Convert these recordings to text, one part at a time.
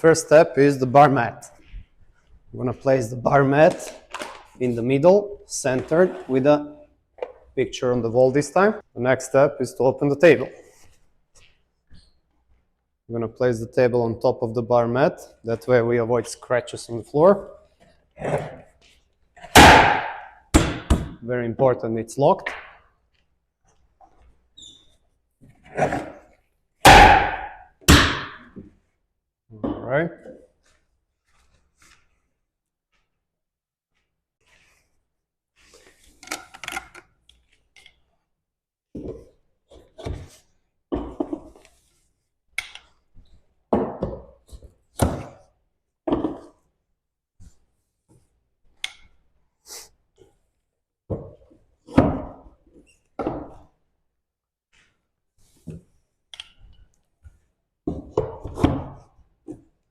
first step is the bar mat. I'm going to place the bar mat in the middle, centered, with a picture on the wall this time. The next step is to open the table. I'm going to place the table on top of the bar mat. That way we avoid scratches on the floor. Very important, it's locked. All right.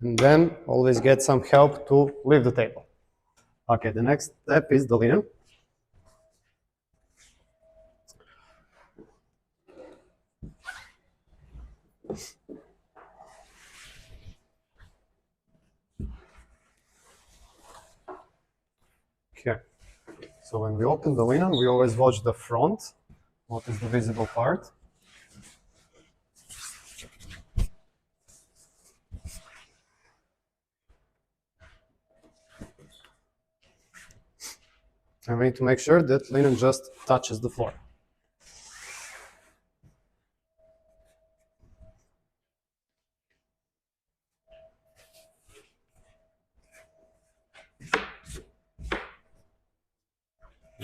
And then always get some help to lift the table. Okay, the next step is the linen. Okay, so when we open the linen, we always watch the front. What is the visible part? And we need to make sure that linen just touches the floor.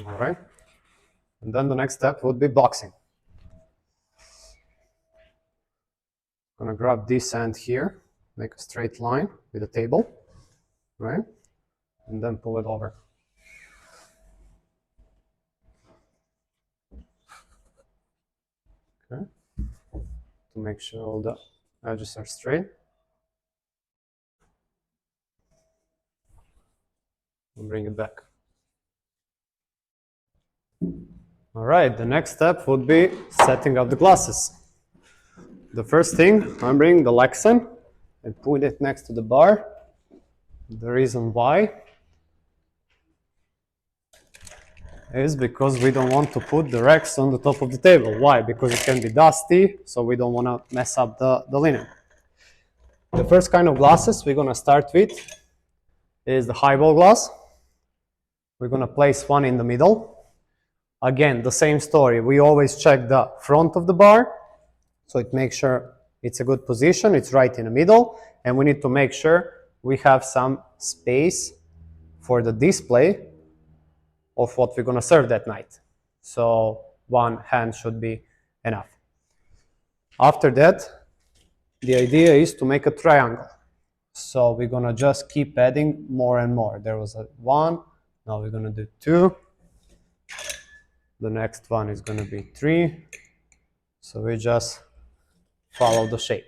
All right. And then the next step would be boxing. I'm gonna grab this end here, make a straight line with the table, right? And then pull it over. Okay. To make sure all the edges are straight. And bring it back. All right, the next step would be setting up the glasses. The first thing, I'm bringing the Lexan and put it next to the bar. The reason why is because we don't want to put the racks on the top of the table. Why? Because it can be dusty, so we don't want to mess up the linen. The first kind of glasses we're going to start with is the highball glass. We're going to place one in the middle. Again, the same story. We always check the front of the bar, so it makes sure it's a good position, it's right in the middle, and we need to make sure we have some space for the display of what we're going to serve that night. So one hand should be enough. After that, the idea is to make a triangle. So we're going to just keep adding more and more. There was a 1, now we're going to do 2. The next one is going to be 3. So we just follow the shape.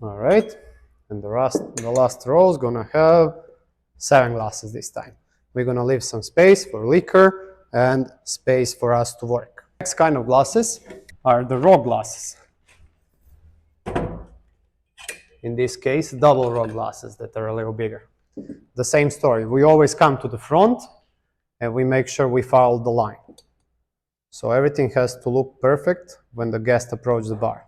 All right, and the last row is gonna have 7 glasses this time. We're gonna leave some space for liquor and space for us to work. Next kind of glasses are the raw glasses. In this case, double raw glasses that are a little bigger. The same story. We always come to the front and we make sure we follow the line. So everything has to look perfect when the guest approaches the bar.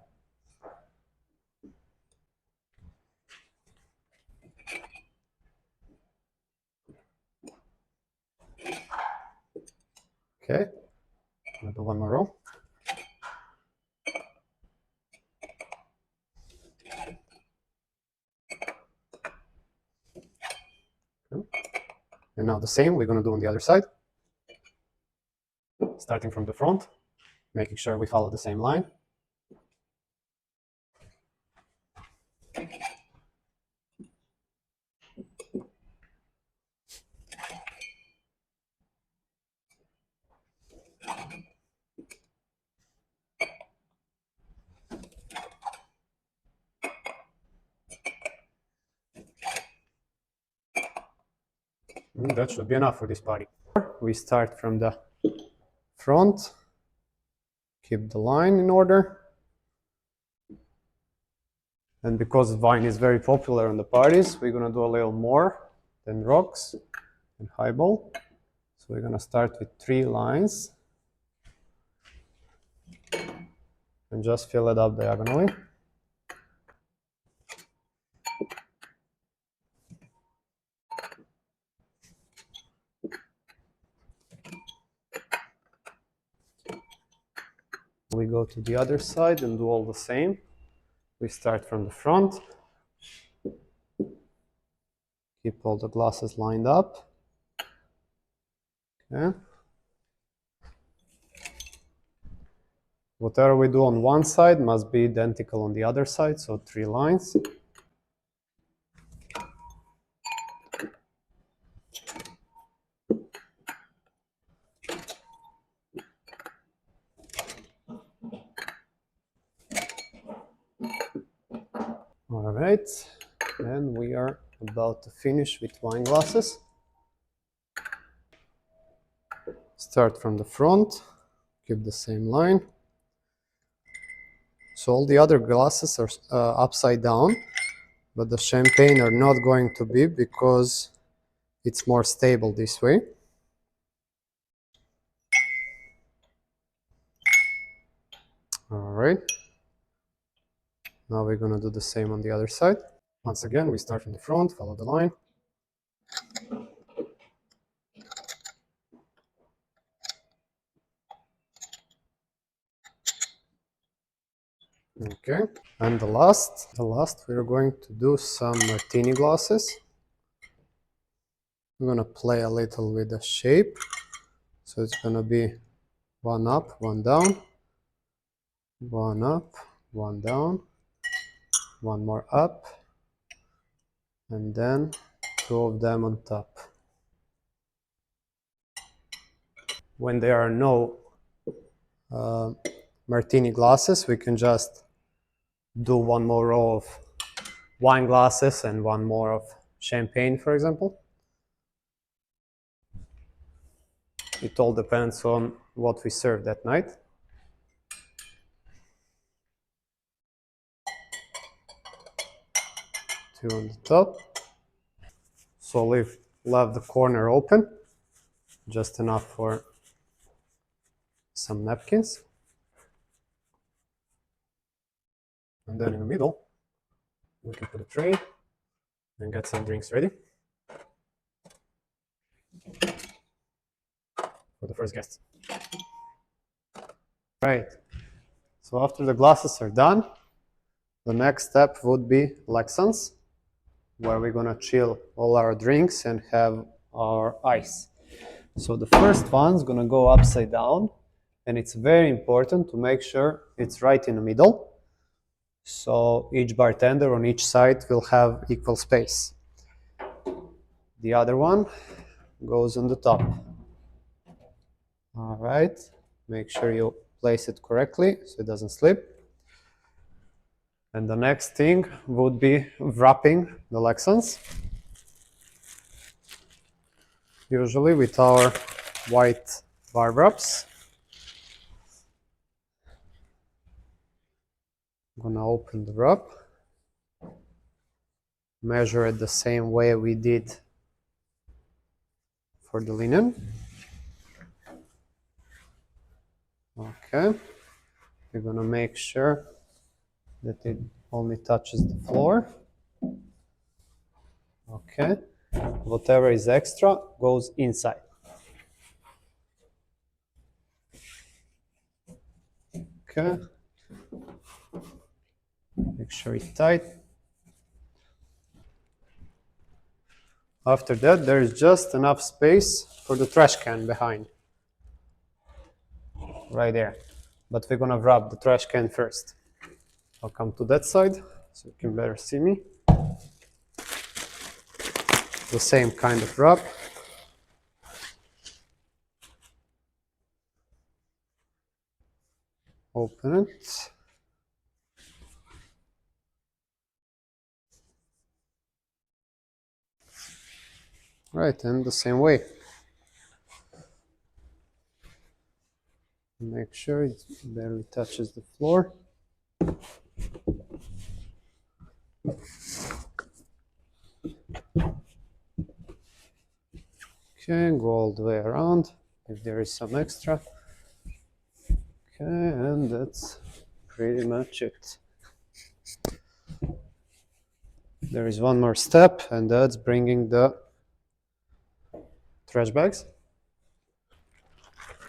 Okay, I'll do one more row. Okay. And now the same we're going to do on the other side. starting from the front, making sure we follow the same line. That should be enough for this party. We start from the front, keep the line in order. And because vine is very popular in the parties, we're gonna do a little more than rocks and highball. So we're gonna start with 3 lines and just fill it up diagonally. We go to the other side and do all the same. We start from the front, keep all the glasses lined up. Okay. Whatever we do on one side must be identical on the other side, so 3 lines. All right, and we are about to finish with wine glasses. Start from the front, keep the same line. So all the other glasses are upside down, but the champagne are not going to be because it's more stable this way. All right. Now we're gonna do the same on the other side. Once again, we start from the front, follow the line. Okay, and the last we're going to do some martini glasses. We're gonna play a little with the shape. So it's gonna be 1 up, 1 down, 1 up, 1 down, 1 more up, and then 2 of them on top. When there are no martini glasses, we can just do 1 more row of wine glasses and 1 more of champagne, for example. It all depends on what we serve that night. Two on the top. So leave the corner open, just enough for some napkins. And then in the middle, we can put a tray and get some drinks ready for the first guests. Right. So after the glasses are done, the next step would be Lexans, where we're gonna chill all our drinks and have our ice. So the first one's gonna go upside down, and it's very important to make sure it's right in the middle. So each bartender on each side will have equal space. The other one goes on the top. All right, make sure you place it correctly so it doesn't slip. And the next thing would be wrapping the Lexans. Usually with our white bar wraps. I'm gonna open the wrap. Measure it the same way we did for the linen. Okay. We're gonna make sure that it only touches the floor. Okay. Whatever is extra goes inside. Okay. Make sure it's tight. After that, there is just enough space for the trash can behind. right there. But we're gonna wrap the trash can first. I'll come to that side so you can better see me. The same kind of wrap. Open it. Right, and the same way. Make sure it barely touches the floor. Okay, go all the way around if there is some extra. Okay, and that's pretty much it. There is one more step, and that's bringing the trash bags.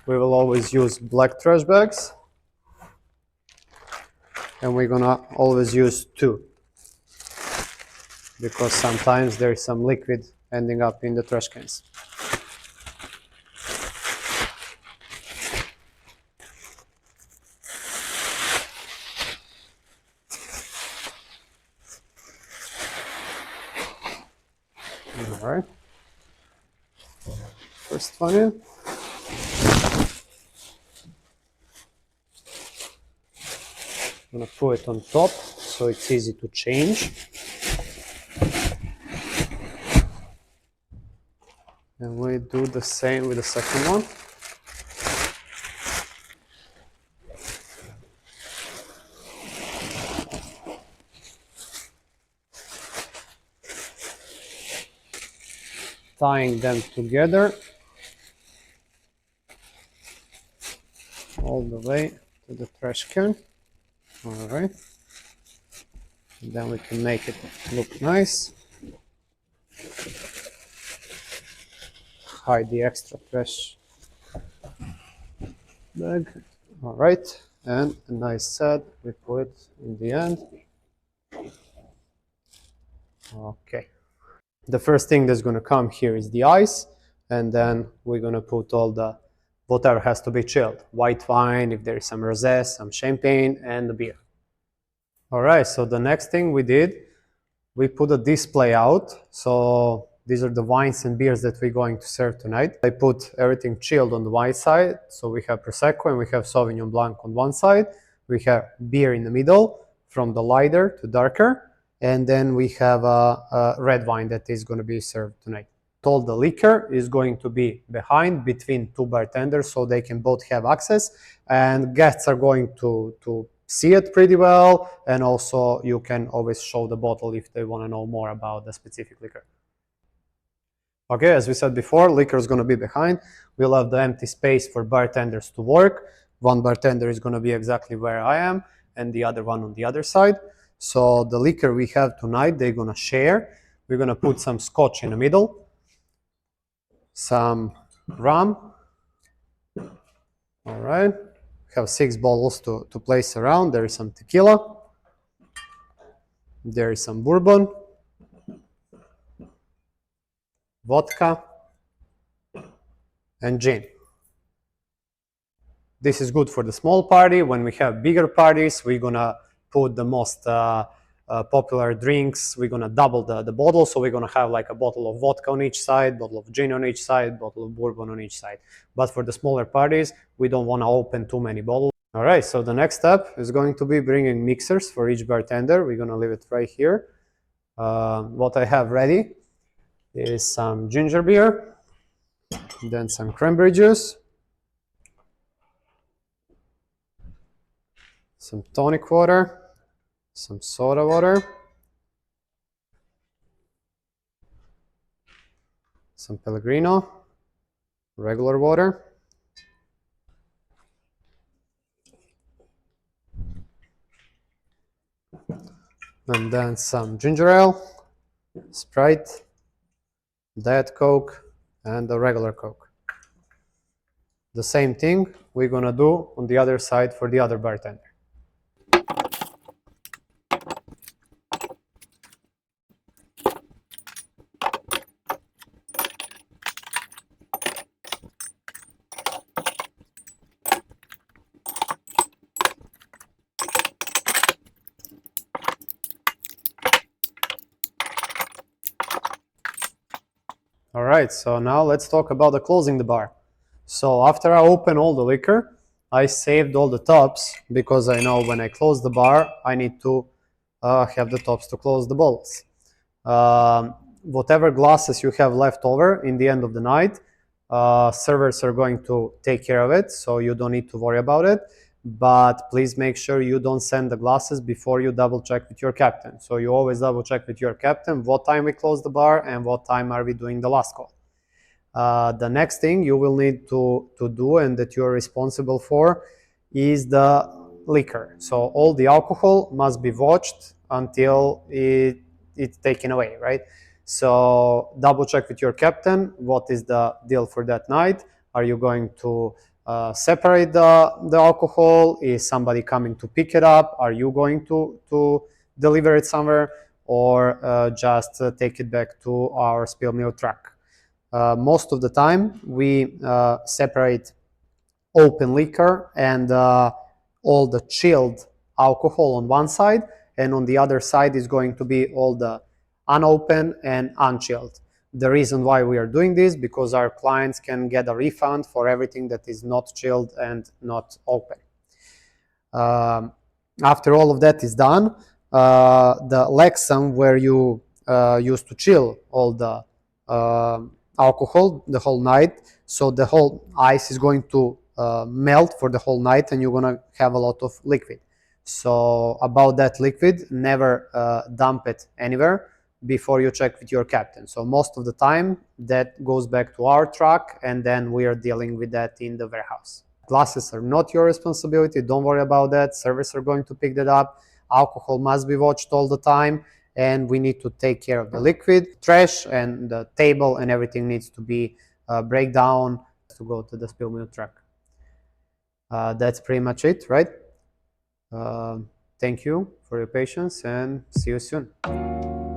We will always use black trash bags, and we're gonna always use 2 because sometimes there is some liquid ending up in the trash cans. All right, first one in. I'm gonna put it on top so it's easy to change. And we do the same with the second one. Tying them together all the way to the trash can. All right. And then we can make it look nice. Hide the extra trash bag. All right. And a nice set, we put it in the end. Okay. The first thing that's going to come here is the ice, and then we're going to put all the whatever has to be chilled. White wine, if there is some rosé, some champagne, and the beer. All right, so the next thing we did, we put a display out. So these are the wines and beers that we're going to serve tonight. I put everything chilled on the wine side. So we have Prosecco and we have Sauvignon Blanc on one side. We have beer in the middle, from the lighter to darker. And then we have a red wine that is going to be served tonight. All the liquor is going to be behind between 2 bartenders so they can both have access, and guests are going to see it pretty well, and also you can always show the bottle if they want to know more about the specific liquor. Okay, as we said before, liquor is going to be behind. We'll have the empty space for bartenders to work. One bartender is going to be exactly where I am, and the other one on the other side. So the liquor we have tonight, they're going to share. We're going to put some scotch in the middle, some rum. All right. We have 6 bottles to place around. There is some tequila. There is some bourbon, vodka, and gin. This is good for the small party. When we have bigger parties, we're going to put the most popular drinks. We're going to double the bottle. So we're going to have like a bottle of vodka on each side, bottle of gin on each side, bottle of bourbon on each side. But for the smaller parties, we don't want to open too many bottles. All right, so the next step is going to be bringing mixers for each bartender. We're going to leave it right here. What I have ready is some ginger beer, then some cranberry juice, some tonic water, some soda water, some Pellegrino, regular water, and then some ginger ale, Sprite, Diet Coke, and a regular Coke. The same thing we're gonna do on the other side for the other bartender. right, so now let's talk about the closing the bar. So after I open all the liquor, I saved all the tops because I know when I close the bar, I need to have the tops to close the bottles. Whatever glasses you have left over in the end of the night, servers are going to take care of it, so you don't need to worry about it. But please make sure you don't send the glasses before you double check with your captain. So you always double check with your captain what time we close the bar and what time are we doing the last call. The next thing you will need to do and that you're responsible for is the liquor. So all the alcohol must be watched until it's taken away, right? So double check with your captain what is the deal for that night. Are you going to separate the alcohol? Is somebody coming to pick it up? Are you going to deliver it somewhere, or just take it back to our spill milk truck? Most of the time we separate open liquor and all the chilled alcohol on one side, and on the other side is going to be all the unopened and unchilled. The reason why we are doing this, because our clients can get a refund for everything that is not chilled and not open. After all of that is done, the Lexan where you used to chill all the alcohol the whole night, so the whole ice is going to melt for the whole night and you're gonna have a lot of liquid. So about that liquid, never dump it anywhere before you check with your captain. So most of the time that goes back to our truck and then we are dealing with that in the warehouse. Glasses are not your responsibility, don't worry about that. Servers are going to pick that up. Alcohol must be watched all the time, and we need to take care of the liquid, trash, and the table, and everything needs to be break down to go to the spill milk truck. That's pretty much it, right? Thank you for your patience and see you soon.